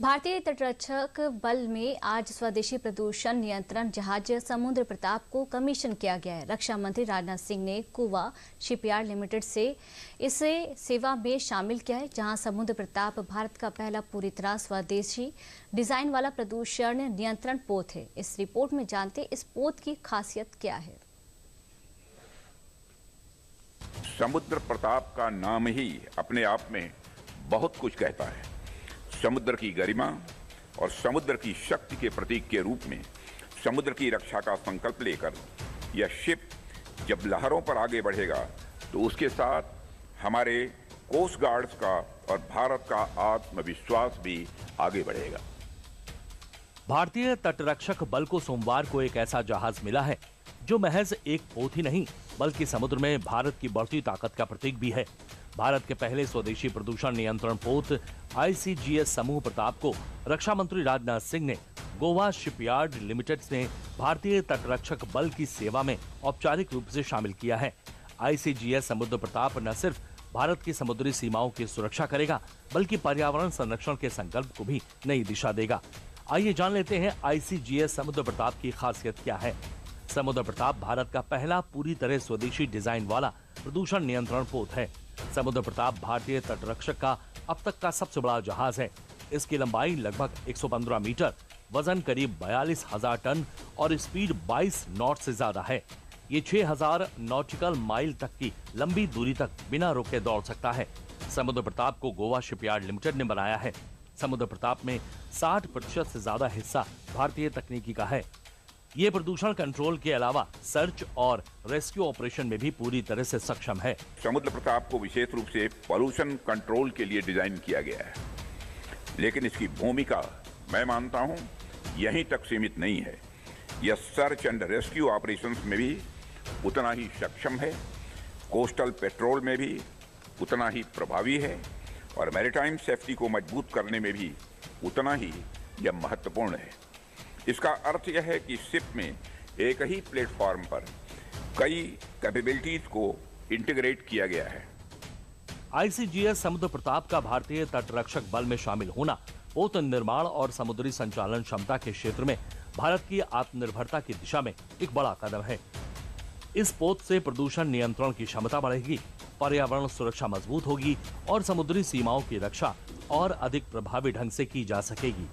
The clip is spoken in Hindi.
भारतीय तटरक्षक बल में आज स्वदेशी प्रदूषण नियंत्रण जहाज समुद्र प्रताप को कमीशन किया गया है। रक्षा मंत्री राजनाथ सिंह ने गोवा शिपयार्ड लिमिटेड से इसे सेवा में शामिल किया है, जहां समुद्र प्रताप भारत का पहला पूरी तरह स्वदेशी डिजाइन वाला प्रदूषण नियंत्रण पोत है। इस रिपोर्ट में जानते इस पोत की खासियत क्या है। समुद्र प्रताप का नाम ही अपने आप में बहुत कुछ कहता है। समुद्र की गरिमा और समुद्र की शक्ति के प्रतीक के रूप में समुद्र की रक्षा का संकल्प लेकर यह शिप जब लहरों पर आगे बढ़ेगा तो उसके साथ हमारे कोस्ट गार्ड्स का और भारत का आत्मविश्वास भी आगे बढ़ेगा। भारतीय तटरक्षक बल को सोमवार को एक ऐसा जहाज मिला है जो महज एक पोत ही नहीं बल्कि समुद्र में भारत की बढ़ती ताकत का प्रतीक भी है। भारत के पहले स्वदेशी प्रदूषण नियंत्रण पोत ICGS समूह प्रताप को रक्षा मंत्री राजनाथ सिंह ने गोवा शिपयार्ड लिमिटेड में भारतीय तटरक्षक बल की सेवा में औपचारिक रूप से शामिल किया है। ICGS समुद्र प्रताप न सिर्फ भारत की समुद्री सीमाओं की सुरक्षा करेगा बल्कि पर्यावरण संरक्षण के संकल्प को भी नई दिशा देगा। आइए जान लेते हैं ICGS समुद्र प्रताप की खासियत क्या है। समुद्र प्रताप भारत का पहला पूरी तरह स्वदेशी डिजाइन वाला प्रदूषण नियंत्रण पोत है। समुद्र प्रताप भारतीय तटरक्षक का अब तक का सबसे बड़ा जहाज है। इसकी लंबाई लगभग 115 मीटर, वजन करीब 42,000 टन और स्पीड 22 नॉट से ज्यादा है। ये 6,000 नॉटिकल माइल तक की लंबी दूरी तक बिना रुके दौड़ सकता है। समुद्र प्रताप को गोवा शिपयार्ड लिमिटेड ने बनाया है। समुद्र प्रताप में 60% से ज्यादा हिस्सा भारतीय तकनीकी का है। ये प्रदूषण कंट्रोल के अलावा सर्च और रेस्क्यू ऑपरेशन में भी पूरी तरह से सक्षम है। समुद्र प्रताप को विशेष रूप से पॉल्यूशन कंट्रोल के लिए डिजाइन किया गया है, लेकिन इसकी भूमिका मैं मानता हूं यहीं तक सीमित नहीं है। यह सर्च एंड रेस्क्यू ऑपरेशंस में भी उतना ही सक्षम है, कोस्टल पेट्रोल में भी उतना ही प्रभावी है और मैरीटाइम सेफ्टी को मजबूत करने में भी उतना ही यह महत्वपूर्ण है। इसका अर्थ यह है कि शिप में एक ही प्लेटफॉर्म पर कई कैपेबिलिटीज को इंटीग्रेट किया गया है। ICGS समुद्र प्रताप का भारतीय तटरक्षक बल में शामिल होना पोत निर्माण और समुद्री संचालन क्षमता के क्षेत्र में भारत की आत्मनिर्भरता की दिशा में एक बड़ा कदम है। इस पोत से प्रदूषण नियंत्रण की क्षमता बढ़ेगी, पर्यावरण सुरक्षा मजबूत होगी और समुद्री सीमाओं की रक्षा और अधिक प्रभावी ढंग से की जा सकेगी।